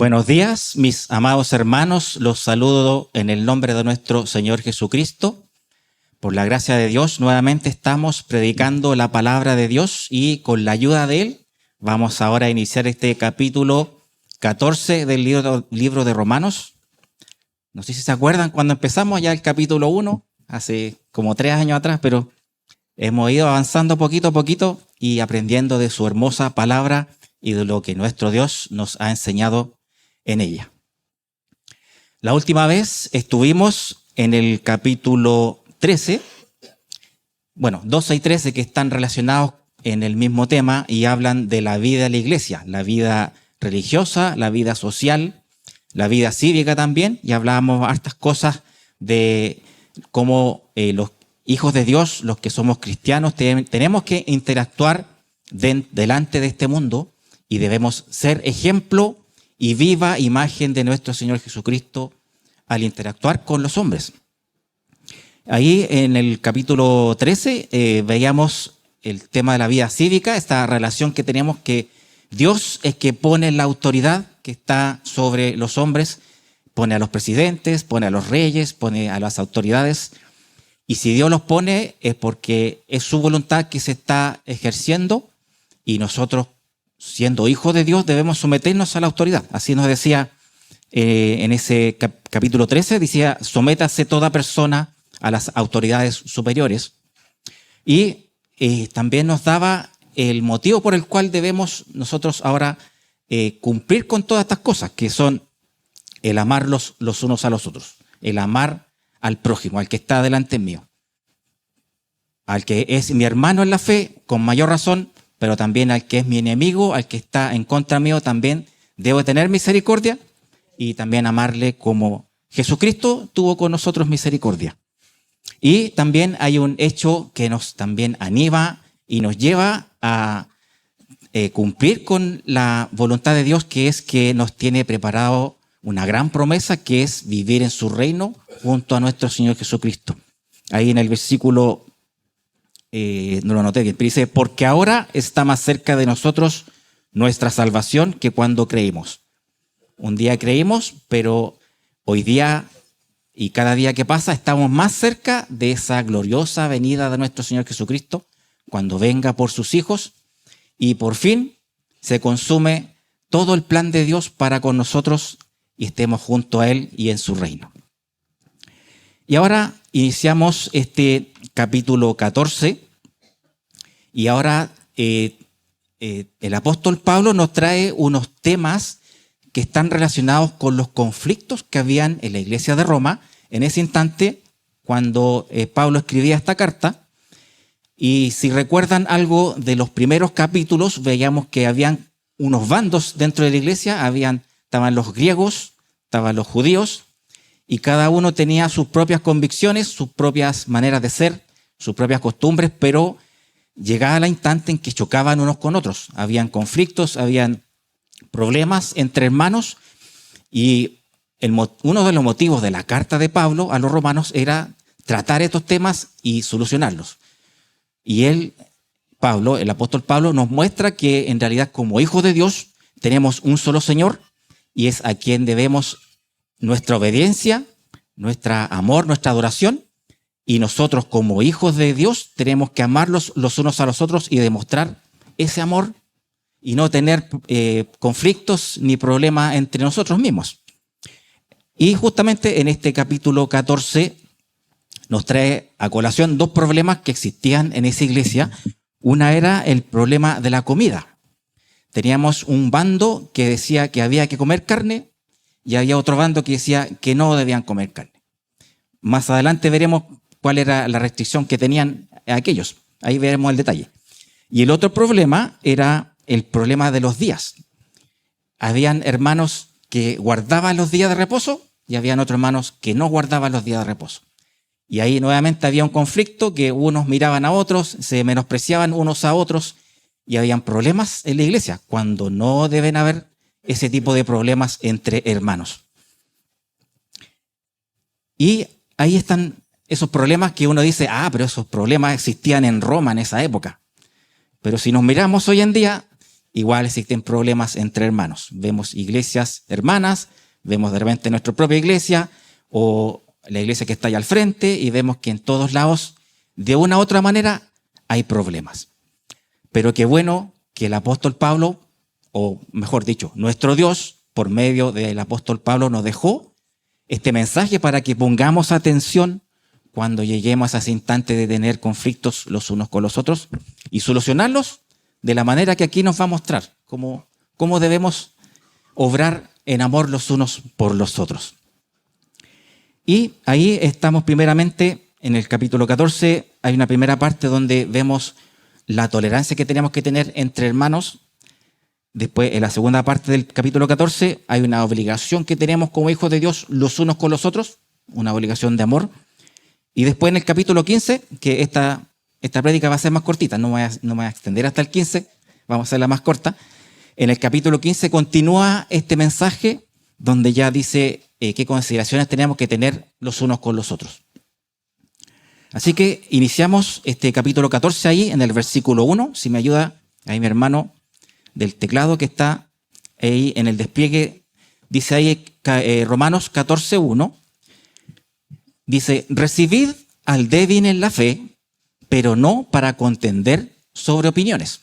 Buenos días, mis amados hermanos. Los saludo en el nombre de nuestro Señor Jesucristo. Por la gracia de Dios, nuevamente estamos predicando la palabra de Dios y con la ayuda de Él vamos ahora a iniciar este capítulo 14 del libro de Romanos. No sé si se acuerdan cuando empezamos ya el capítulo 1, hace como 3 años atrás, pero hemos ido avanzando poquito a poquito y aprendiendo de su hermosa palabra y de lo que nuestro Dios nos ha enseñado en ella. La última vez estuvimos en el capítulo 13, 12 y 13 que están relacionados en el mismo tema y hablan de la vida de la iglesia, la vida religiosa, la vida social, la vida cívica también, y hablábamos hartas cosas de cómo los hijos de Dios, los que somos cristianos, tenemos que interactuar delante de este mundo y debemos ser ejemplo y viva imagen de nuestro Señor Jesucristo al interactuar con los hombres. Ahí en el capítulo 13 veíamos el tema de la vida cívica, esta relación que tenemos que Dios es que pone la autoridad que está sobre los hombres, pone a los presidentes, pone a los reyes, pone a las autoridades, y si Dios los pone es porque es su voluntad que se está ejerciendo y nosotros, siendo hijos de Dios, debemos someternos a la autoridad. Así nos decía en ese capítulo 13, decía, sométase toda persona a las autoridades superiores. Y también nos daba el motivo por el cual debemos nosotros ahora cumplir con todas estas cosas, que son el amar los unos a los otros, el amar al prójimo, al que está delante mío, al que es mi hermano en la fe, con mayor razón, pero también al que es mi enemigo, al que está en contra mío, también debo tener misericordia y también amarle como Jesucristo tuvo con nosotros misericordia. Y también hay un hecho que nos también anima y nos lleva a cumplir con la voluntad de Dios, que es que nos tiene preparado una gran promesa, que es vivir en su reino junto a nuestro Señor Jesucristo. Ahí en el versículo no lo anoté bien, pero dice, porque ahora está más cerca de nosotros nuestra salvación que cuando creímos. Un día creímos, pero hoy día y cada día que pasa estamos más cerca de esa gloriosa venida de nuestro Señor Jesucristo, cuando venga por sus hijos y por fin se consume todo el plan de Dios para con nosotros y estemos junto a Él y en su reino. Y ahora iniciamos este capítulo 14 y ahora el apóstol Pablo nos trae unos temas que están relacionados con los conflictos que habían en la iglesia de Roma en ese instante cuando Pablo escribía esta carta. Y si recuerdan algo de los primeros capítulos, veíamos que habían unos bandos dentro de la iglesia, estaban los griegos, estaban los judíos, y cada uno tenía sus propias convicciones, sus propias maneras de ser, sus propias costumbres, pero llegaba el instante en que chocaban unos con otros. Habían conflictos, habían problemas entre hermanos, y uno de los motivos de la carta de Pablo a los romanos era tratar estos temas y solucionarlos. Y el apóstol Pablo nos muestra que en realidad como hijos de Dios tenemos un solo Señor y es a quien debemos nuestra obediencia, nuestro amor, nuestra adoración, y nosotros como hijos de Dios tenemos que amarlos los unos a los otros y demostrar ese amor y no tener conflictos ni problemas entre nosotros mismos. Y justamente en este capítulo 14 nos trae a colación dos problemas que existían en esa iglesia. Una era el problema de la comida. Teníamos un bando que decía que había que comer carne y había otro bando que decía que no debían comer carne. Más adelante veremos cuál era la restricción que tenían aquellos. Ahí veremos el detalle. Y el otro problema era el problema de los días. Habían hermanos que guardaban los días de reposo y habían otros hermanos que no guardaban los días de reposo. Y ahí nuevamente había un conflicto que unos miraban a otros, se menospreciaban unos a otros y habían problemas en la iglesia cuando no deben haber ese tipo de problemas entre hermanos. Y ahí están esos problemas que uno dice, pero esos problemas existían en Roma en esa época. Pero si nos miramos hoy en día, igual existen problemas entre hermanos. Vemos iglesias hermanas, vemos de repente nuestra propia iglesia o la iglesia que está allá al frente y vemos que en todos lados, de una u otra manera, hay problemas. Pero qué bueno que el apóstol Pablo, o mejor dicho, nuestro Dios, por medio del apóstol Pablo, nos dejó este mensaje para que pongamos atención cuando lleguemos a ese instante de tener conflictos los unos con los otros y solucionarlos de la manera que aquí nos va a mostrar, cómo debemos obrar en amor los unos por los otros. Y ahí estamos primeramente en el capítulo 14, hay una primera parte donde vemos la tolerancia que tenemos que tener entre hermanos. Después, en la segunda parte del capítulo 14, hay una obligación que tenemos como hijos de Dios los unos con los otros, una obligación de amor. Y después en el capítulo 15, que esta prédica va a ser más cortita, no me voy a extender hasta el 15, vamos a hacerla más corta. En el capítulo 15 continúa este mensaje donde ya dice qué consideraciones tenemos que tener los unos con los otros. Así que iniciamos este capítulo 14 ahí en el versículo 1, si me ayuda ahí mi hermano del teclado que está ahí en el despliegue, dice ahí Romanos 14, 1, dice, recibid al débil en la fe, pero no para contender sobre opiniones.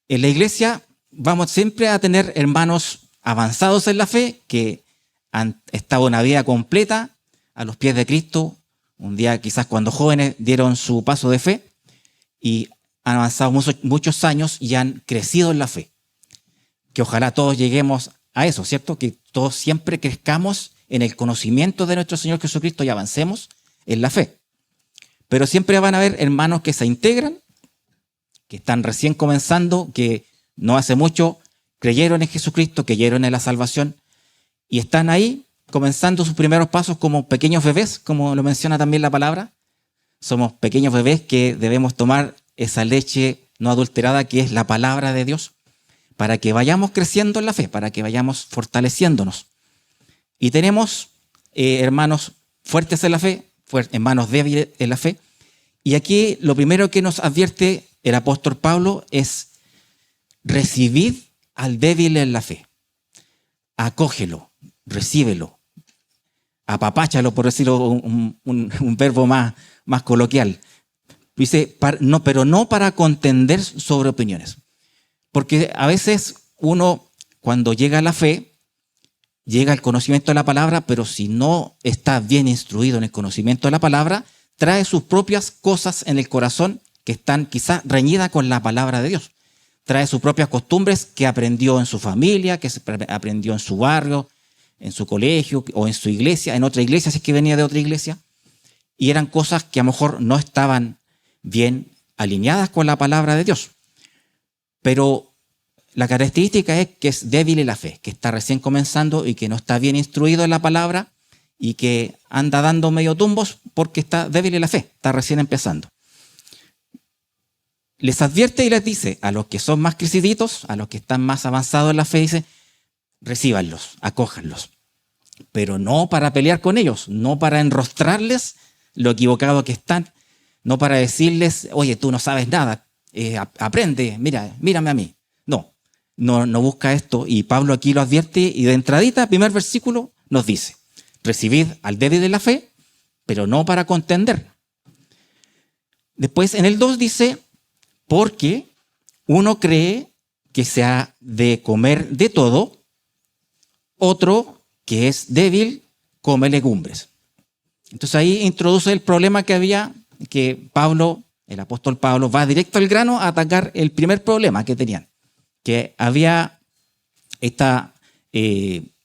En la iglesia vamos siempre a tener hermanos avanzados en la fe que han estado una vida completa a los pies de Cristo. Un día quizás cuando jóvenes dieron su paso de fe y han avanzado muchos años y han crecido en la fe. Que ojalá todos lleguemos a eso, ¿cierto? Que todos siempre crezcamos en el conocimiento de nuestro Señor Jesucristo y avancemos en la fe. Pero siempre van a haber hermanos que se integran, que están recién comenzando, que no hace mucho creyeron en Jesucristo, creyeron en la salvación y están ahí comenzando sus primeros pasos como pequeños bebés, como lo menciona también la palabra. Somos pequeños bebés que debemos tomar esa leche no adulterada que es la palabra de Dios para que vayamos creciendo en la fe, para que vayamos fortaleciéndonos. Y tenemos hermanos fuertes en la fe, hermanos débiles en la fe. Y aquí lo primero que nos advierte el apóstol Pablo es recibid al débil en la fe. Acógelo, recíbelo, apapáchalo, por decirlo un verbo más coloquial. Dice, pero no para contender sobre opiniones. Porque a veces uno, cuando llega a la fe, llega al conocimiento de la palabra, pero si no está bien instruido en el conocimiento de la palabra, trae sus propias cosas en el corazón que están quizás reñidas con la palabra de Dios. Trae sus propias costumbres que aprendió en su familia, que aprendió en su barrio, en su colegio o en su iglesia, en otra iglesia, si es que venía de otra iglesia. Y eran cosas que a lo mejor no estaban bien alineadas con la palabra de Dios. Pero la característica es que es débil en la fe, que está recién comenzando y que no está bien instruido en la palabra y que anda dando medio tumbos porque está débil en la fe, está recién empezando. Les advierte y les dice a los que son más creciditos, a los que están más avanzados en la fe, dice, recíbanlos, acójanlos, pero no para pelear con ellos, no para enrostrarles lo equivocado que están, no para decirles, oye, tú no sabes nada, aprende, mírame a mí. No busca esto y Pablo aquí lo advierte y de entradita, primer versículo, nos dice, recibid al débil de la fe, pero no para contender. Después en el 2 dice, porque uno cree que se ha de comer de todo, otro que es débil come legumbres. Entonces ahí introduce el problema que había, que Pablo, el apóstol Pablo, va directo al grano a atacar el primer problema que tenían. Que había esta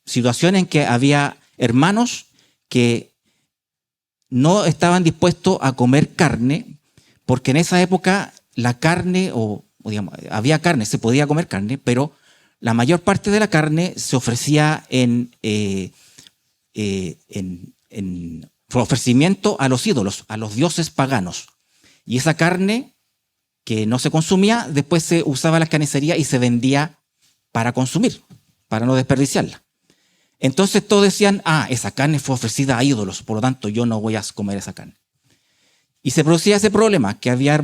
situación en que había hermanos que no estaban dispuestos a comer carne, porque en esa época la carne, o digamos, había carne, se podía comer carne, pero la mayor parte de la carne se ofrecía en ofrecimiento a los ídolos, a los dioses paganos. Y esa carne que no se consumía, después se usaba en las carnicerías y se vendía para consumir, para no desperdiciarla. Entonces todos decían, esa carne fue ofrecida a ídolos, por lo tanto yo no voy a comer esa carne. Y se producía ese problema, que había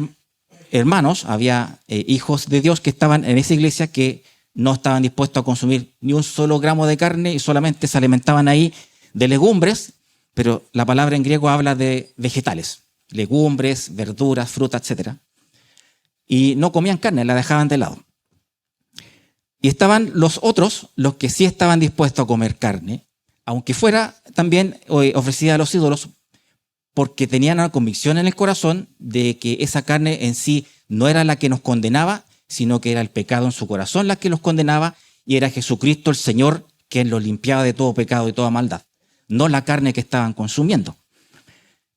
hermanos, había hijos de Dios que estaban en esa iglesia que no estaban dispuestos a consumir ni un solo gramo de carne y solamente se alimentaban ahí de legumbres, pero la palabra en griego habla de vegetales, legumbres, verduras, frutas, etc. Y no comían carne, la dejaban de lado. Y estaban los otros, los que sí estaban dispuestos a comer carne, aunque fuera también ofrecida a los ídolos, porque tenían una convicción en el corazón de que esa carne en sí no era la que nos condenaba, sino que era el pecado en su corazón la que los condenaba, y era Jesucristo el Señor quien los limpiaba de todo pecado y toda maldad, no la carne que estaban consumiendo.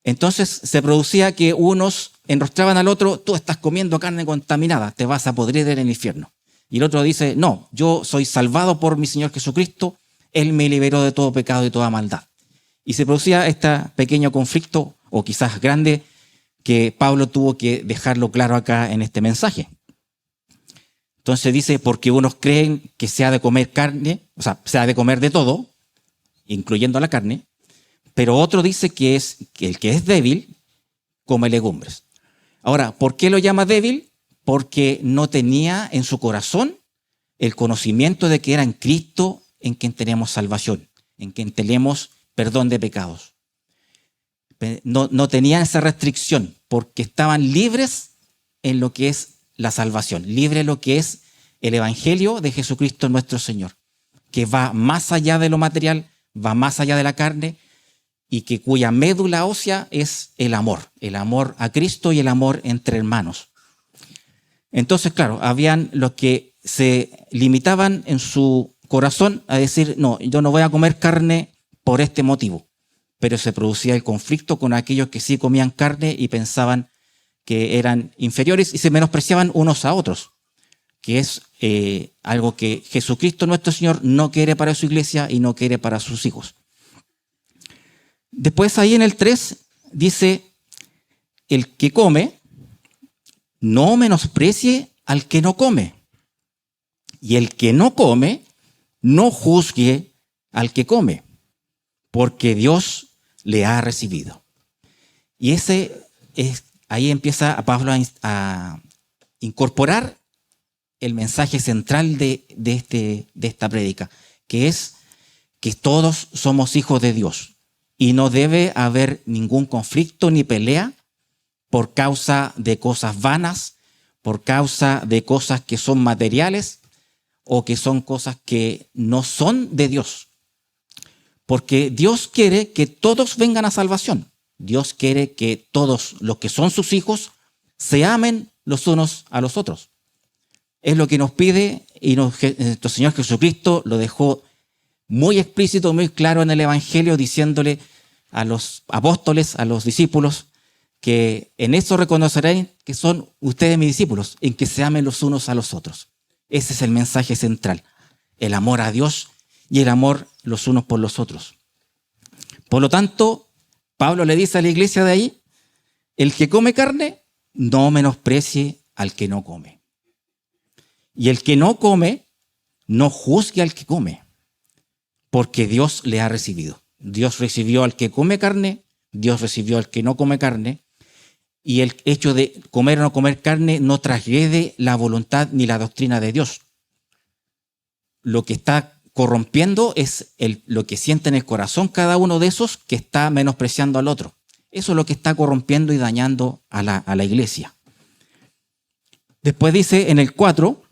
Entonces se producía que unos enrostraban al otro: tú estás comiendo carne contaminada, te vas a podrir en el infierno. Y el otro dice: no, yo soy salvado por mi Señor Jesucristo, Él me liberó de todo pecado y toda maldad. Y se producía este pequeño conflicto, o quizás grande, que Pablo tuvo que dejarlo claro acá en este mensaje. Entonces dice: porque unos creen que se ha de comer carne, o sea, se ha de comer de todo, incluyendo la carne, pero otro dice que el que es débil come legumbres. Ahora, ¿por qué lo llama débil? Porque no tenía en su corazón el conocimiento de que era en Cristo en quien tenemos salvación, en quien tenemos perdón de pecados. No tenían esa restricción porque estaban libres en lo que es la salvación, libre en lo que es el evangelio de Jesucristo nuestro Señor, que va más allá de lo material, va más allá de la carne, y que cuya médula ósea es el amor a Cristo y el amor entre hermanos. Entonces, claro, habían los que se limitaban en su corazón a decir: no, yo no voy a comer carne por este motivo. Pero se producía el conflicto con aquellos que sí comían carne y pensaban que eran inferiores y se menospreciaban unos a otros, que es algo que Jesucristo nuestro Señor no quiere para su iglesia y no quiere para sus hijos. Después ahí en el 3 dice: el que come no menosprecie al que no come, y el que no come no juzgue al que come, porque Dios le ha recibido. Y ahí empieza a Pablo a incorporar el mensaje central de esta prédica, que es que todos somos hijos de Dios y no debe haber ningún conflicto ni pelea por causa de cosas vanas, por causa de cosas que son materiales o que son cosas que no son de Dios. Porque Dios quiere que todos vengan a salvación. Dios quiere que todos los que son sus hijos se amen los unos a los otros. Es lo que nos pide, y nuestro Señor Jesucristo lo dejó muy explícito, muy claro en el Evangelio, diciéndole a los apóstoles, a los discípulos, que en eso reconocerán que son ustedes mis discípulos, en que se amen los unos a los otros. Ese es el mensaje central, el amor a Dios y el amor los unos por los otros. Por lo tanto, Pablo le dice a la iglesia de ahí: el que come carne, no menosprecie al que no come. Y el que no come, no juzgue al que come, porque Dios le ha recibido. Dios recibió al que come carne, Dios recibió al que no come carne, y el hecho de comer o no comer carne no transgrede la voluntad ni la doctrina de Dios. Lo que está corrompiendo es lo que siente en el corazón cada uno de esos que está menospreciando al otro. Eso es lo que está corrompiendo y dañando a la iglesia. Después dice en el 4,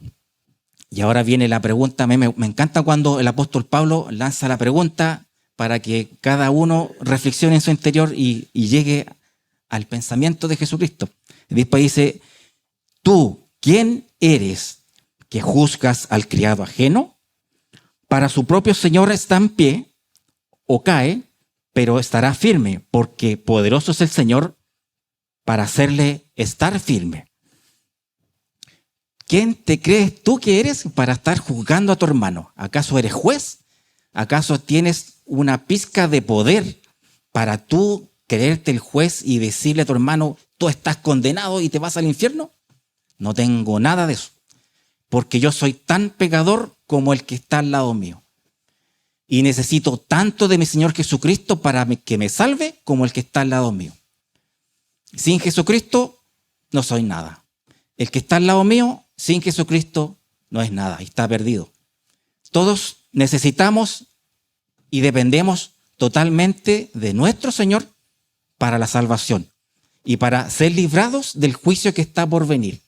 y ahora viene la pregunta. Me encanta cuando el apóstol Pablo lanza la pregunta para que cada uno reflexione en su interior y llegue al pensamiento de Jesucristo. Y después dice: ¿tú quién eres que juzgas al criado ajeno? Para su propio Señor está en pie o cae, pero estará firme, porque poderoso es el Señor para hacerle estar firme. ¿Quién te crees tú que eres para estar juzgando a tu hermano? ¿Acaso eres juez? ¿Acaso tienes una pizca de poder para tú creerte el juez y decirle a tu hermano: tú estás condenado y te vas al infierno? No tengo nada de eso, porque yo soy tan pecador como el que está al lado mío. Y necesito tanto de mi Señor Jesucristo para que me salve como el que está al lado mío. Sin Jesucristo no soy nada. el que está al lado mío, sin Jesucristo, no es nada, está perdido. Todos necesitamos y dependemos totalmente de nuestro Señor para la salvación y para ser librados del juicio que está por venir,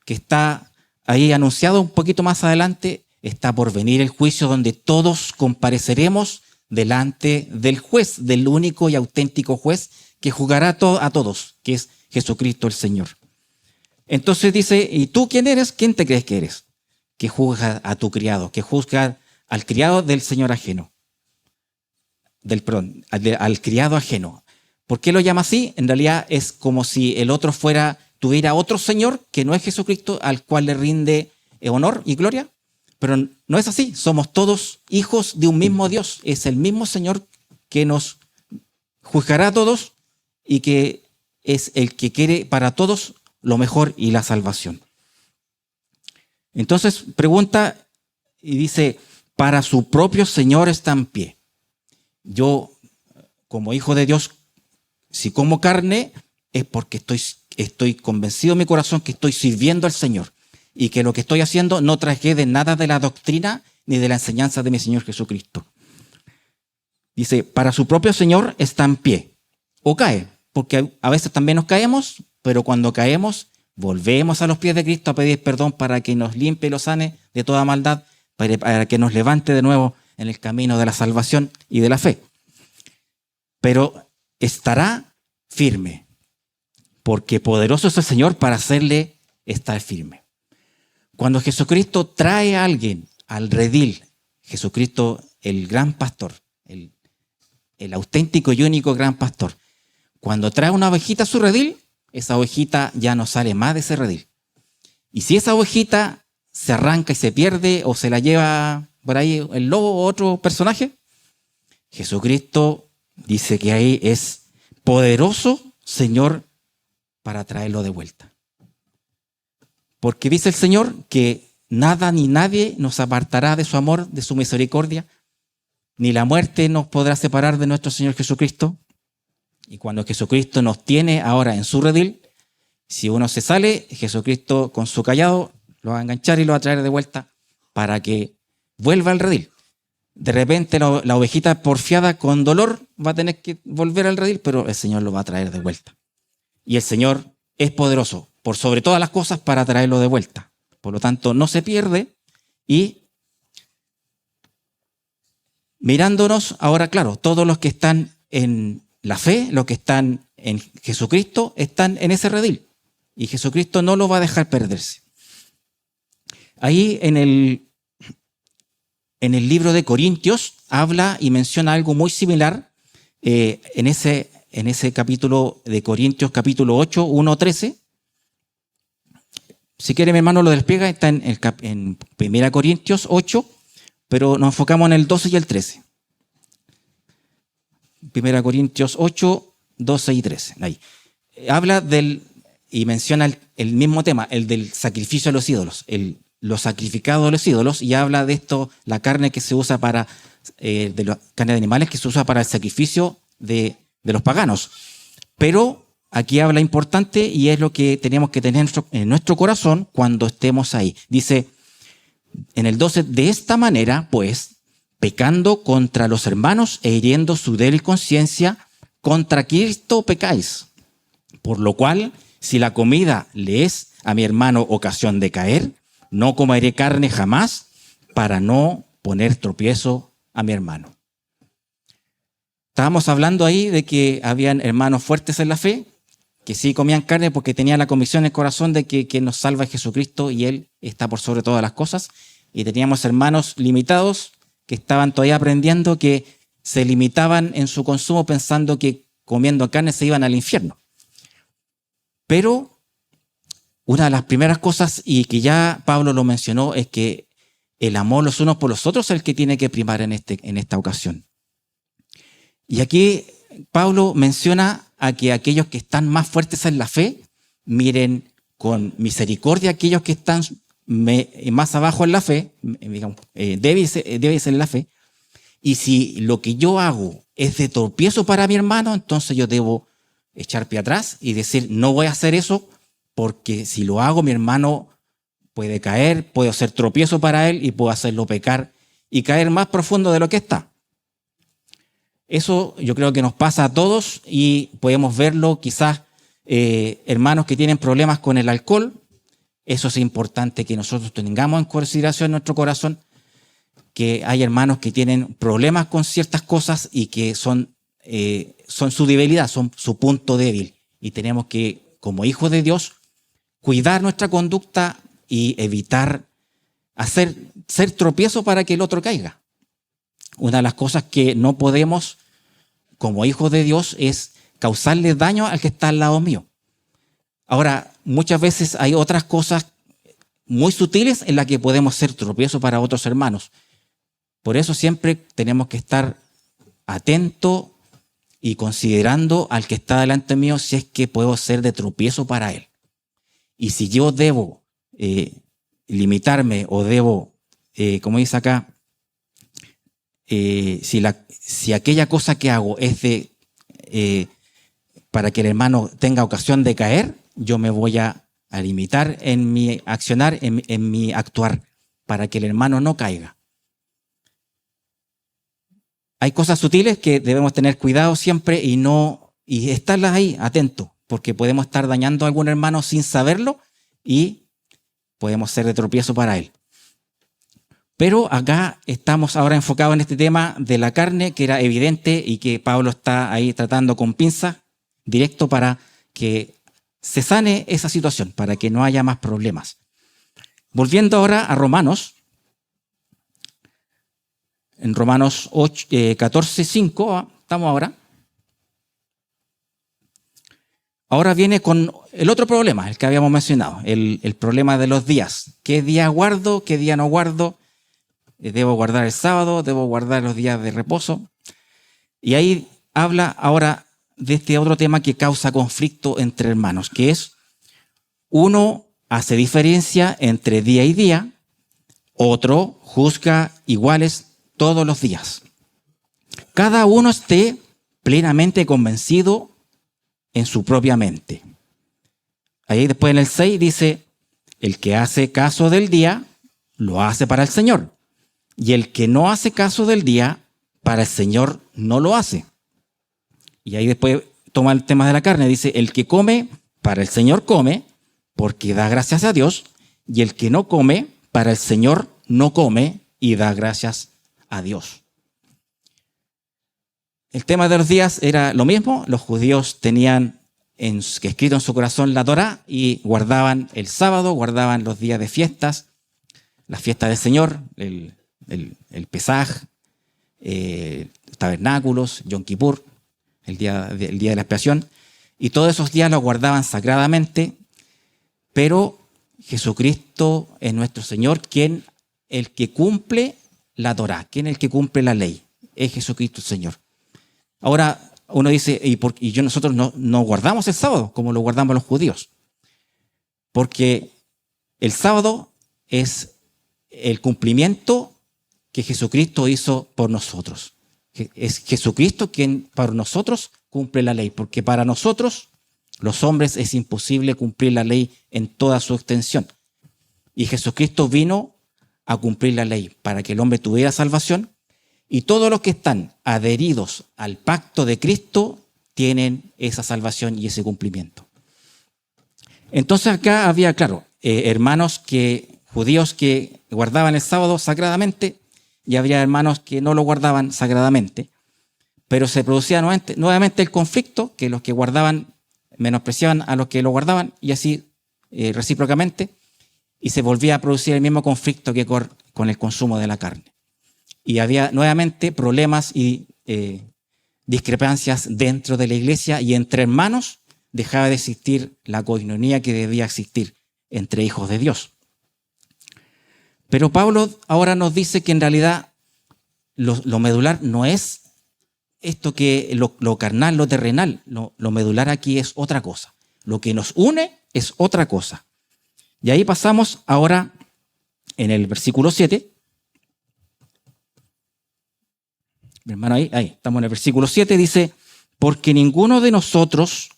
que está ahí anunciado un poquito más adelante. Está por venir el juicio donde todos compareceremos delante del juez, del único y auténtico juez que juzgará a todos, que es Jesucristo el Señor. Entonces dice, ¿y tú quién eres? ¿Quién te crees que eres? Que juzga a tu criado, que juzga al criado del Señor ajeno, al criado ajeno. ¿Por qué lo llama así? En realidad es como si el otro tuviera otro Señor que no es Jesucristo, al cual le rinde honor y gloria. Pero no es así, somos todos hijos de un mismo Dios. Es el mismo Señor que nos juzgará a todos y que es el que quiere para todos lo mejor y la salvación. Entonces pregunta y dice, para su propio Señor está en pie. Yo, como hijo de Dios, si como carne, es porque estoy convencido en mi corazón que estoy sirviendo al Señor y que lo que estoy haciendo no transgrede nada de la doctrina ni de la enseñanza de mi Señor Jesucristo. Dice, para su propio Señor está en pie. O cae, porque a veces también nos caemos, pero cuando caemos, volvemos a los pies de Cristo a pedir perdón para que nos limpie y lo sane de toda maldad, para que nos levante de nuevo en el camino de la salvación y de la fe. Pero estará firme, porque poderoso es el Señor para hacerle estar firme. Cuando Jesucristo trae a alguien al redil, Jesucristo, el gran pastor, el auténtico y único gran pastor, cuando trae una ovejita a su redil, esa ovejita ya no sale más de ese redil. Y si esa ovejita se arranca y se pierde o se la lleva por ahí el lobo o otro personaje, Jesucristo dice que ahí es poderoso Señor para traerlo de vuelta. Porque dice el Señor que nada ni nadie nos apartará de su amor, de su misericordia, ni la muerte nos podrá separar de nuestro Señor Jesucristo. Y cuando Jesucristo nos tiene ahora en su redil, si uno se sale, Jesucristo con su cayado lo va a enganchar y lo va a traer de vuelta para que vuelva al redil. De repente la ovejita porfiada con dolor va a tener que volver al redil, pero el Señor lo va a traer de vuelta. Y el Señor es poderoso por sobre todas las cosas para traerlo de vuelta. Por lo tanto, no se pierde. Y mirándonos ahora, claro, todos los que están en la fe, los que están en Jesucristo, están en ese redil. Y Jesucristo no lo va a dejar perderse. Ahí en el libro de Corintios habla y menciona algo muy similar en ese capítulo de Corintios, capítulo 8, 1-13. Si quiere, mi hermano, lo despliega, está en 1 Corintios 8, pero nos enfocamos en el 12 y el 13. 1 Corintios 8, 12 y 13. Ahí. Habla y menciona el mismo tema, el del sacrificio a los ídolos, lo sacrificado a los ídolos, y habla de esto, la carne que se usa de la carne de animales que se usa para el sacrificio de los paganos. Pero aquí habla importante y es lo que tenemos que tener en nuestro corazón cuando estemos ahí. Dice en el 12, de esta manera, pues, pecando contra los hermanos e hiriendo su débil conciencia, contra Cristo pecáis. Por lo cual, si la comida le es a mi hermano ocasión de caer, no comeré carne jamás para no poner tropiezo a mi hermano. Estábamos hablando ahí de que habían hermanos fuertes en la fe, que sí comían carne porque tenían la convicción en el corazón de que quien nos salva es Jesucristo y Él está por sobre todas las cosas. Y teníamos hermanos limitados que estaban todavía aprendiendo, que se limitaban en su consumo pensando que comiendo carne se iban al infierno. Pero una de las primeras cosas, y que ya Pablo lo mencionó, es que el amor los unos por los otros es el que tiene que primar en esta ocasión. Y aquí Pablo menciona a que aquellos que están más fuertes en la fe miren con misericordia a aquellos que están más abajo en la fe, débiles en la fe. Y si lo que yo hago es de tropiezo para mi hermano, entonces yo debo echar pie atrás y decir, no voy a hacer eso porque si lo hago, mi hermano puede caer, puedo ser tropiezo para él y puedo hacerlo pecar y caer más profundo de lo que está. Eso yo creo que nos pasa a todos y podemos verlo quizás hermanos que tienen problemas con el alcohol. Eso es importante que nosotros tengamos en consideración en nuestro corazón, que hay hermanos que tienen problemas con ciertas cosas y que son su debilidad, son su punto débil. Y tenemos que, como hijos de Dios, cuidar nuestra conducta y evitar ser tropiezo para que el otro caiga. Una de las cosas que no podemos, como hijos de Dios, es causarle daño al que está al lado mío. Ahora, muchas veces hay otras cosas muy sutiles en las que podemos ser tropiezo para otros hermanos. Por eso siempre tenemos que estar atentos y considerando al que está delante mío si es que puedo ser de tropiezo para él. Y si yo debo limitarme o debo, como dice acá, si aquella cosa que hago es para que el hermano tenga ocasión de caer, yo me voy a limitar en mi accionar, en mi actuar, para que el hermano no caiga. Hay cosas sutiles que debemos tener cuidado siempre y estarlas ahí, atentos, porque podemos estar dañando a algún hermano sin saberlo y podemos ser de tropiezo para él. Pero acá estamos ahora enfocados en este tema de la carne, que era evidente y que Pablo está ahí tratando con pinzas directo para que se sane esa situación, para que no haya más problemas. Volviendo ahora a Romanos, en Romanos 14:5, estamos ahora. Ahora viene con el otro problema, el que habíamos mencionado, el problema de los días. ¿Qué día guardo? ¿Qué día no guardo? ¿Debo guardar el sábado? ¿Debo guardar los días de reposo? Y ahí habla ahora de este otro tema que causa conflicto entre hermanos, que es, uno hace diferencia entre día y día, otro juzga iguales todos los días. Cada uno esté plenamente convencido en su propia mente. Ahí después en el 6 dice, el que hace caso del día, lo hace para el Señor. Y el que no hace caso del día, para el Señor no lo hace. Y ahí después toma el tema de la carne. Dice, el que come, para el Señor come, porque da gracias a Dios. Y el que no come, para el Señor no come y da gracias a Dios. El tema de los días era lo mismo. Los judíos tenían escrito en su corazón la Torá y guardaban el sábado, guardaban los días de fiestas, las fiestas del Señor, el Pesaj, tabernáculos, Yom Kippur, el día de la expiación, y todos esos días los guardaban sagradamente, pero Jesucristo es nuestro Señor, el que cumple la Torá, quien es el que cumple la ley, es Jesucristo el Señor. Ahora uno dice, nosotros no guardamos el sábado como lo guardamos los judíos, porque el sábado es el cumplimiento que Jesucristo hizo por nosotros. Es Jesucristo quien para nosotros cumple la ley, porque para nosotros, los hombres, es imposible cumplir la ley en toda su extensión. Y Jesucristo vino a cumplir la ley para que el hombre tuviera salvación, y todos los que están adheridos al pacto de Cristo tienen esa salvación y ese cumplimiento. Entonces acá había, claro, hermanos judíos que guardaban el sábado sagradamente, y había hermanos que no lo guardaban sagradamente, pero se producía nuevamente el conflicto, que los que guardaban menospreciaban a los que lo guardaban, y así recíprocamente, y se volvía a producir el mismo conflicto que con el consumo de la carne. Y había nuevamente problemas y discrepancias dentro de la iglesia, y entre hermanos dejaba de existir la coinonía que debía existir entre hijos de Dios. Pero Pablo ahora nos dice que en realidad lo medular no es esto que lo carnal, lo terrenal. Lo medular aquí es otra cosa. Lo que nos une es otra cosa. Y ahí pasamos ahora en el versículo 7. Mi hermano, ahí estamos en el versículo 7, dice, porque ninguno de nosotros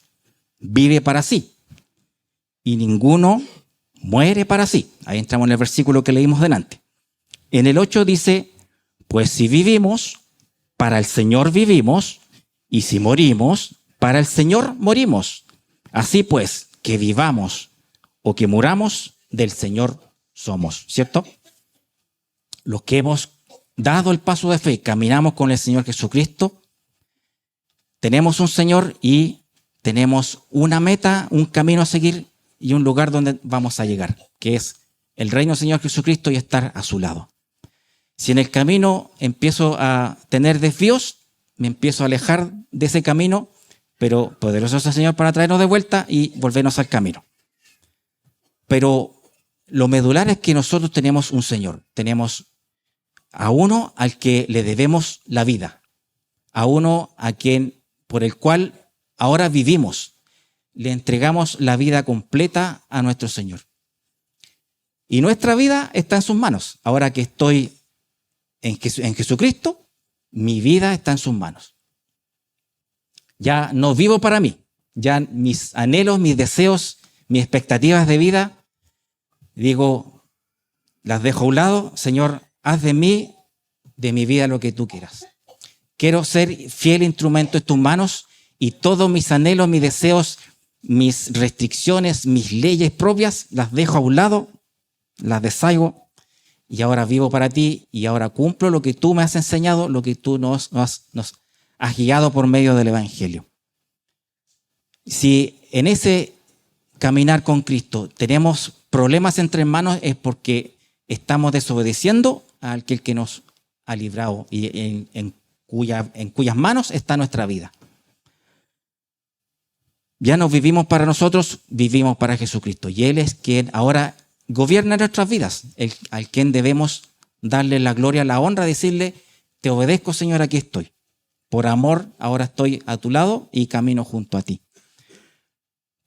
vive para sí, y ninguno muere para sí. Ahí entramos en el versículo que leímos delante. En el 8 dice, pues si vivimos, para el Señor vivimos, y si morimos, para el Señor morimos. Así pues, que vivamos o que muramos, del Señor somos, ¿cierto? Los que hemos dado el paso de fe, caminamos con el Señor Jesucristo, tenemos un Señor y tenemos una meta, un camino a seguir y un lugar donde vamos a llegar, que es el reino del Señor Jesucristo y estar a su lado. Si en el camino empiezo a tener desvíos, me empiezo a alejar de ese camino, pero poderoso es el Señor para traernos de vuelta y volvernos al camino. Pero lo medular es que nosotros tenemos un Señor, tenemos a uno al que le debemos la vida, a uno a quien, por el cual ahora vivimos, le entregamos la vida completa a nuestro Señor. Y nuestra vida está en sus manos. Ahora que estoy en Jesucristo, mi vida está en sus manos. Ya no vivo para mí, ya mis anhelos, mis deseos, mis expectativas de vida, digo, las dejo a un lado. Señor, haz de mí, de mi vida, lo que tú quieras. Quiero ser fiel instrumento en tus manos y todos mis anhelos, mis deseos, mis restricciones, mis leyes propias, las dejo a un lado, las deshago y ahora vivo para ti y ahora cumplo lo que tú me has enseñado, lo que tú nos has guiado por medio del Evangelio. Si en ese caminar con Cristo tenemos problemas entre hermanos, es porque estamos desobedeciendo al que nos ha librado y en cuyas manos está nuestra vida. Ya no vivimos para nosotros, vivimos para Jesucristo. Y Él es quien ahora gobierna nuestras vidas, al quien debemos darle la gloria, la honra, decirle, te obedezco, Señor, aquí estoy. Por amor, ahora estoy a tu lado y camino junto a ti.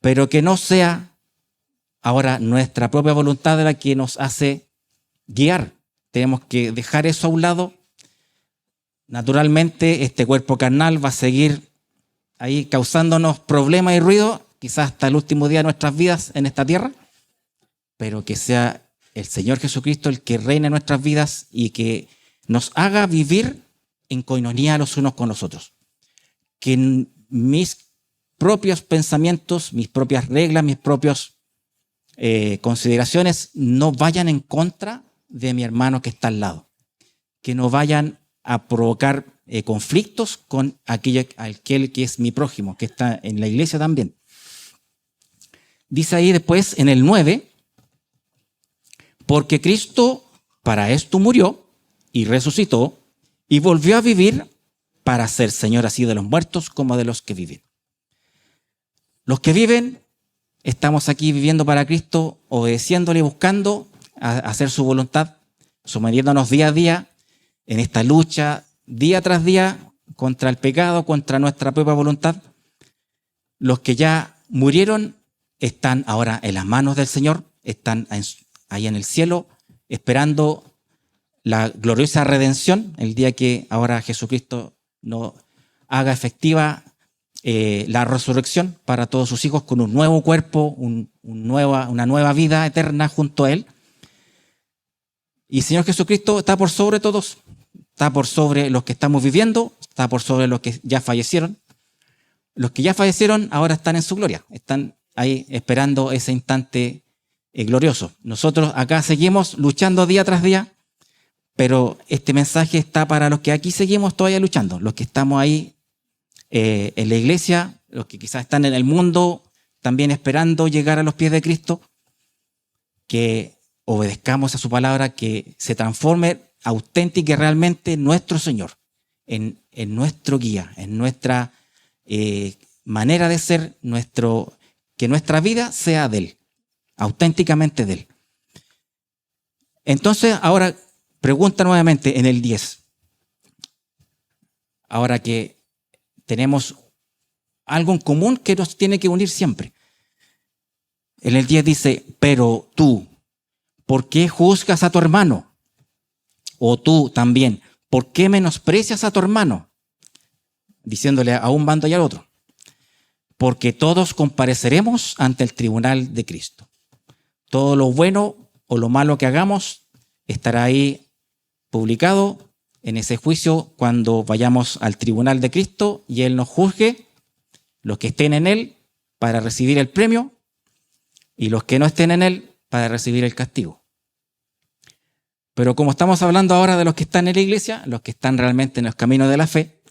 Pero que no sea ahora nuestra propia voluntad la que nos hace guiar. Tenemos que dejar eso a un lado. Naturalmente, este cuerpo carnal va a seguir ahí causándonos problemas y ruido, quizás hasta el último día de nuestras vidas en esta tierra, pero que sea el Señor Jesucristo el que reine en nuestras vidas y que nos haga vivir en coinonía los unos con los otros. Que mis propios pensamientos, mis propias reglas, mis propias consideraciones no vayan en contra de mi hermano que está al lado. Que no vayan a provocar conflictos con aquel que es mi prójimo, que está en la iglesia también. Dice ahí después en el 9, porque Cristo para esto murió y resucitó y volvió a vivir para ser Señor así de los muertos como de los que viven. Los que viven, estamos aquí viviendo para Cristo, obedeciéndole y buscando hacer su voluntad, sometiéndonos día a día en esta lucha, día tras día, contra el pecado, contra nuestra propia voluntad. Los que ya murieron están ahora en las manos del Señor, están ahí en el cielo, esperando la gloriosa redención, el día que ahora Jesucristo nos haga efectiva la resurrección para todos sus hijos con un nuevo cuerpo, una nueva vida eterna junto a Él. Y el Señor Jesucristo está por sobre todos, está por sobre los que estamos viviendo, está por sobre los que ya fallecieron. Los que ya fallecieron ahora están en su gloria, están ahí esperando ese instante glorioso. Nosotros acá seguimos luchando día tras día, pero este mensaje está para los que aquí seguimos todavía luchando, los que estamos ahí en la iglesia, los que quizás están en el mundo también esperando llegar a los pies de Cristo, que obedezcamos a su palabra, que se transforme auténtica y realmente nuestro Señor, en nuestro guía, en nuestra manera de ser, que nuestra vida sea de Él, auténticamente de Él. Entonces, ahora pregunta nuevamente en el 10. Ahora que tenemos algo en común que nos tiene que unir siempre. En el 10 dice, pero tú, ¿por qué juzgas a tu hermano? O tú también, ¿por qué menosprecias a tu hermano? Diciéndole a un bando y al otro. porque todos compareceremos ante el tribunal de Cristo. Todo lo bueno o lo malo que hagamos estará ahí publicado en ese juicio cuando vayamos al tribunal de Cristo y Él nos juzgue, los que estén en Él para recibir el premio y los que no estén en Él para recibir el castigo. Pero como estamos hablando ahora de los que están en la iglesia, los que están realmente en los caminos de la fe,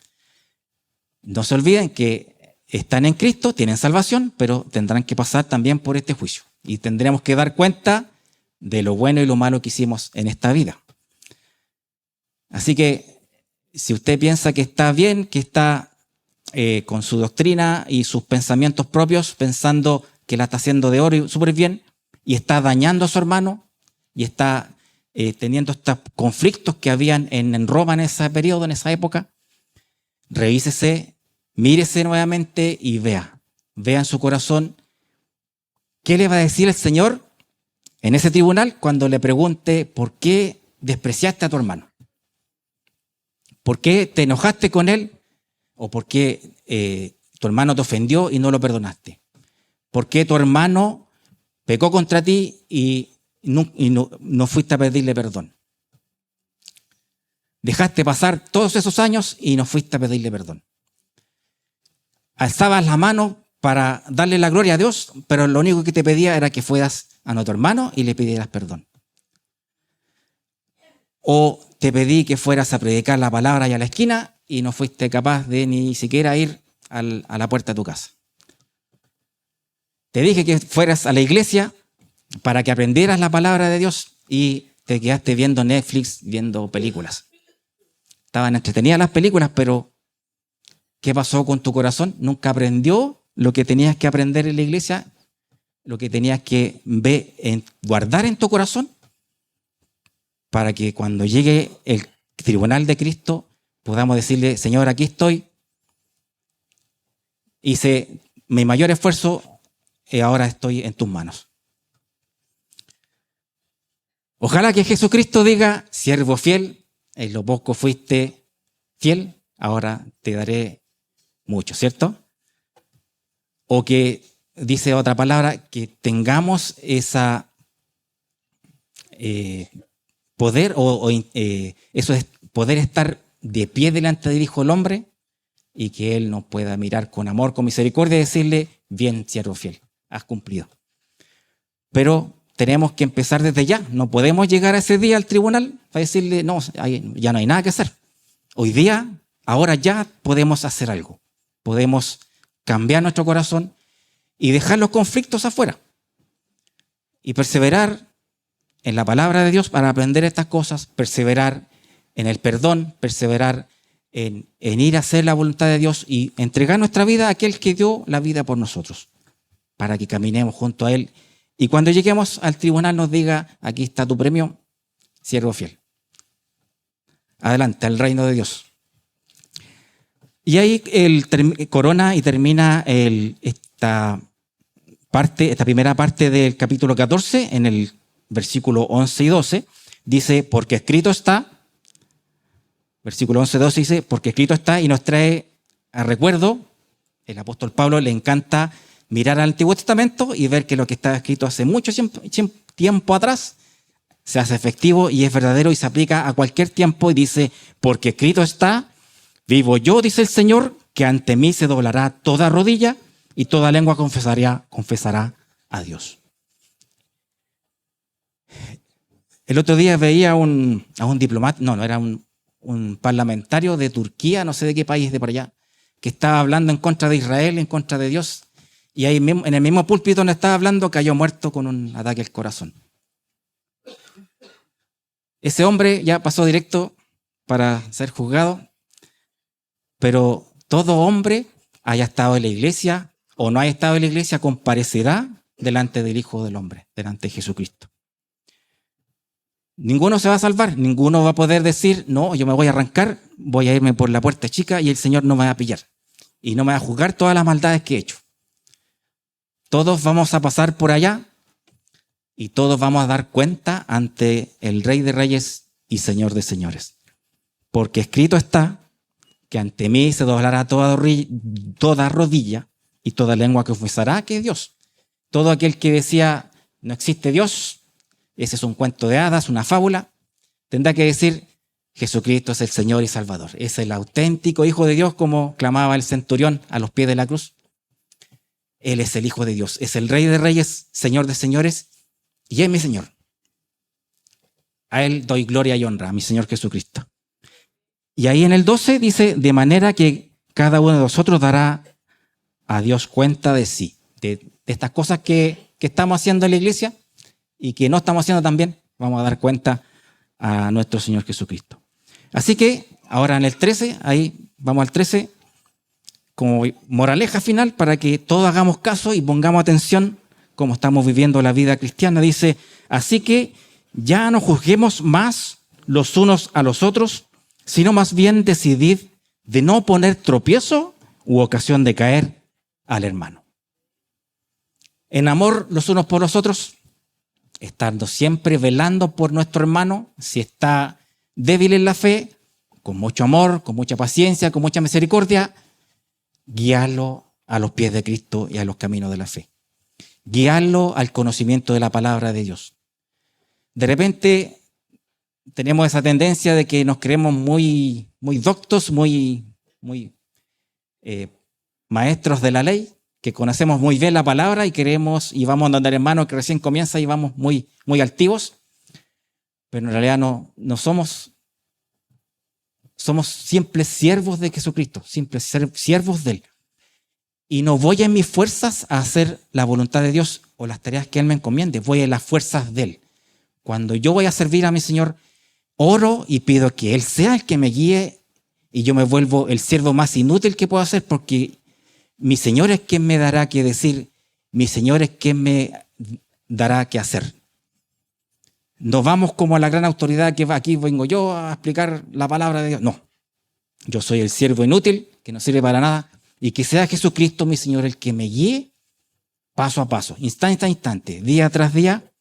no se olviden que están en Cristo, tienen salvación, pero tendrán que pasar también por este juicio. Y tendremos que dar cuenta de lo bueno y lo malo que hicimos en esta vida. Así que si usted piensa que está bien, que está con su doctrina y sus pensamientos propios, pensando que la está haciendo de oro y súper bien, y está dañando a su hermano, y está teniendo estos conflictos que habían en Roma en ese periodo, en esa época, revísese, mírese nuevamente y vea en su corazón qué le va a decir el Señor en ese tribunal cuando le pregunte por qué despreciaste a tu hermano, por qué te enojaste con él o por qué tu hermano te ofendió y no lo perdonaste, por qué tu hermano pecó contra ti y no fuiste a pedirle perdón. Dejaste pasar todos esos años y no fuiste a pedirle perdón. Alzabas la mano para darle la gloria a Dios, pero lo único que te pedía era que fueras a nuestro hermano y le pidieras perdón. O te pedí que fueras a predicar la palabra y a la esquina y no fuiste capaz de ni siquiera ir a la puerta de tu casa. Te dije que fueras a la iglesia para que aprendieras la palabra de Dios y te quedaste viendo Netflix, viendo películas. Estaban entretenidas las películas, pero ¿qué pasó con tu corazón? Nunca aprendió lo que tenías que aprender en la iglesia, lo que tenías que guardar en tu corazón, para que cuando llegue el tribunal de Cristo podamos decirle: Señor, aquí estoy, hice mi mayor esfuerzo y ahora estoy en tus manos. Ojalá que Jesucristo diga: siervo fiel, en lo poco fuiste fiel, ahora te daré mucho, ¿cierto? O que dice otra palabra, que tengamos esa poder, eso es poder estar de pie delante del Hijo del Hombre y que Él nos pueda mirar con amor, con misericordia y decirle: bien, siervo fiel, has cumplido. Pero tenemos que empezar desde ya. No podemos llegar a ese día al tribunal para decirle: no, ya no hay nada que hacer. Hoy día, ahora ya podemos hacer algo. Podemos cambiar nuestro corazón y dejar los conflictos afuera. Y perseverar en la palabra de Dios para aprender estas cosas, perseverar en el perdón, perseverar en ir a hacer la voluntad de Dios y entregar nuestra vida a aquel que dio la vida por nosotros, para que caminemos junto a Él. Y cuando lleguemos al tribunal nos diga: aquí está tu premio, siervo fiel. Adelante, al reino de Dios. Y ahí corona y termina esta primera parte del capítulo 14, en el versículo 11 y 12, dice: porque escrito está, versículo 11 y 12 dice: porque escrito está, y nos trae a recuerdo, el apóstol Pablo le encanta mirar al Antiguo Testamento y ver que lo que estaba escrito hace mucho tiempo atrás se hace efectivo y es verdadero y se aplica a cualquier tiempo, y dice: porque escrito está, vivo yo, dice el Señor, que ante mí se doblará toda rodilla y toda lengua confesará a Dios. El otro día veía a un diplomático, no era un parlamentario de Turquía, no sé de qué país de por allá, que estaba hablando en contra de Israel, en contra de Dios, y ahí mismo, en el mismo púlpito donde estaba hablando, cayó muerto con un ataque al corazón. Ese hombre ya pasó directo para ser juzgado, pero todo hombre, haya estado en la iglesia o no haya estado en la iglesia, comparecerá delante del Hijo del Hombre, delante de Jesucristo. Ninguno se va a salvar, ninguno va a poder decir: no, yo me voy a arrancar, voy a irme por la puerta chica y el Señor no me va a pillar y no me va a juzgar todas las maldades que he hecho. Todos vamos a pasar por allá y todos vamos a dar cuenta ante el Rey de Reyes y Señor de Señores. Porque escrito está que ante mí se doblará toda rodilla y toda lengua confesará que es Dios. Todo aquel que decía no existe Dios, ese es un cuento de hadas, una fábula, tendrá que decir Jesucristo es el Señor y Salvador. Es el auténtico Hijo de Dios, como clamaba el centurión a los pies de la cruz. Él es el Hijo de Dios, es el Rey de Reyes, Señor de Señores, y es mi Señor. A Él doy gloria y honra, a mi Señor Jesucristo. Y ahí en el 12 dice, de manera que cada uno de nosotros dará a Dios cuenta de sí, de estas cosas que estamos haciendo en la iglesia y que no estamos haciendo también, vamos a dar cuenta a nuestro Señor Jesucristo. Así que ahora en el 13, ahí vamos al 13, como moraleja final para que todos hagamos caso y pongamos atención como estamos viviendo la vida cristiana. Dice, así que ya no juzguemos más los unos a los otros, sino más bien decidid de no poner tropiezo u ocasión de caer al hermano. En amor los unos por los otros, estando siempre velando por nuestro hermano, si está débil en la fe, con mucho amor, con mucha paciencia, con mucha misericordia, guiarlo a los pies de Cristo y a los caminos de la fe. Guiarlo al conocimiento de la palabra de Dios. De repente tenemos esa tendencia de que nos creemos muy doctos, muy maestros de la ley, que conocemos muy bien la palabra y queremos y vamos a andar hermano que recién comienza y vamos muy altivos, pero en realidad no somos simples siervos de Jesucristo, simples siervos de Él. Y no voy en mis fuerzas a hacer la voluntad de Dios o las tareas que Él me encomiende, voy en las fuerzas de Él. Cuando yo voy a servir a mi Señor, oro y pido que Él sea el que me guíe y yo me vuelvo el siervo más inútil que puedo hacer porque mi Señor es quien me dará que decir, mi Señor es quien me dará que hacer. No vamos como a la gran autoridad que va aquí, vengo yo a explicar la palabra de Dios. No, yo soy el siervo inútil que no sirve para nada y que sea Jesucristo mi Señor el que me guíe paso a paso, instante a instante, día tras día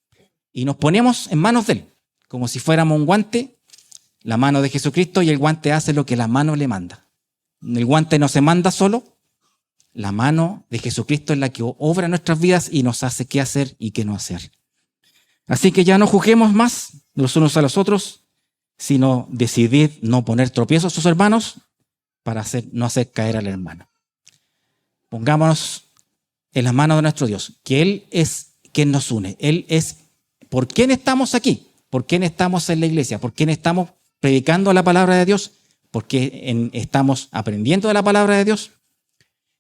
y nos ponemos en manos de Él, como si fuéramos un guante, la mano de Jesucristo y el guante hace lo que la mano le manda. El guante no se manda solo, la mano de Jesucristo es la que obra en nuestras vidas y nos hace qué hacer y qué no hacer. Así que ya no juzguemos más los unos a los otros, sino decidid no poner tropiezos a sus hermanos para no hacer caer al hermano. Pongámonos en las manos de nuestro Dios, que Él es quien nos une. Él es por quién estamos aquí, por quién estamos en la iglesia, por quién estamos predicando la palabra de Dios, por quién estamos aprendiendo de la palabra de Dios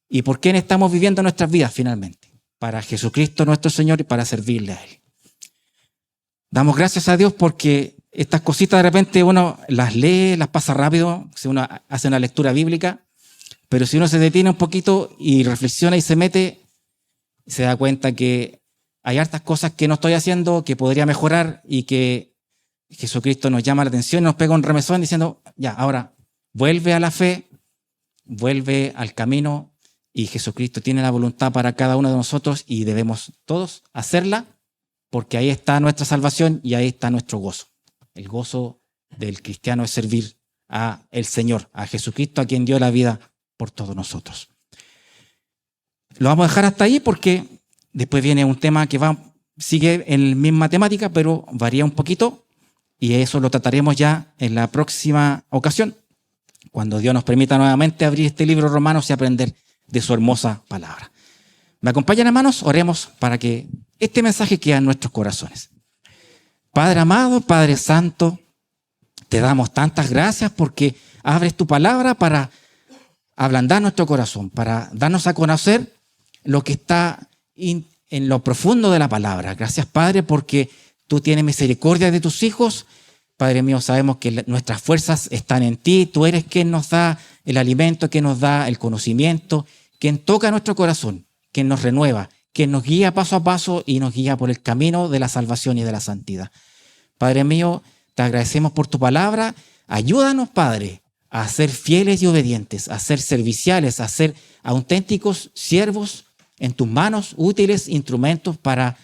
y por quién estamos viviendo nuestras vidas finalmente, para Jesucristo nuestro Señor y para servirle a Él. Damos gracias a Dios porque estas cositas de repente uno las lee, las pasa rápido, si uno hace una lectura bíblica, pero si uno se detiene un poquito y reflexiona y se mete, se da cuenta que hay hartas cosas que no estoy haciendo, que podría mejorar y que Jesucristo nos llama la atención y nos pega un remesón diciendo, ya, ahora vuelve a la fe, vuelve al camino y Jesucristo tiene la voluntad para cada uno de nosotros y debemos todos hacerla porque ahí está nuestra salvación y ahí está nuestro gozo. El gozo del cristiano es servir a el Señor, a Jesucristo, a quien dio la vida por todos nosotros. Lo vamos a dejar hasta ahí porque después viene un tema que sigue en la misma temática, pero varía un poquito y eso lo trataremos ya en la próxima ocasión, cuando Dios nos permita nuevamente abrir este libro de Romanos y aprender de su hermosa palabra. ¿Me acompañan, hermanos? Oremos para que este mensaje quede en nuestros corazones. Padre amado, Padre santo, te damos tantas gracias porque abres tu palabra para ablandar nuestro corazón, para darnos a conocer lo que está en lo profundo de la palabra. Gracias, Padre, porque tú tienes misericordia de tus hijos. Padre mío, sabemos que nuestras fuerzas están en ti. Tú eres quien nos da el alimento, quien nos da el conocimiento, quien toca nuestro corazón, quien nos renueva, quien nos guía paso a paso y nos guía por el camino de la salvación y de la santidad. Padre mío, te agradecemos por tu palabra. Ayúdanos, Padre, a ser fieles y obedientes, a ser serviciales, a ser auténticos siervos en tus manos, útiles instrumentos para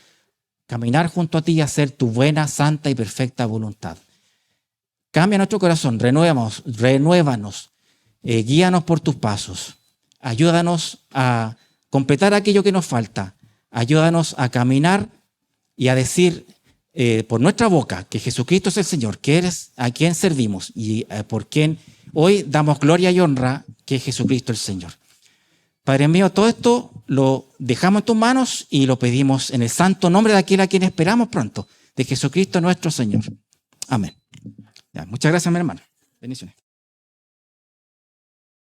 caminar junto a ti y hacer tu buena, santa y perfecta voluntad. Cambia nuestro corazón, renuévanos, guíanos por tus pasos. Ayúdanos a completar aquello que nos falta. Ayúdanos a caminar y a decir por nuestra boca que Jesucristo es el Señor, que eres a quien servimos y por quien hoy damos gloria y honra, que es Jesucristo el Señor. Padre mío, todo esto lo dejamos en tus manos y lo pedimos en el santo nombre de aquel a quien esperamos pronto, de Jesucristo nuestro Señor. Amén. Ya, muchas gracias, mi hermano. Bendiciones.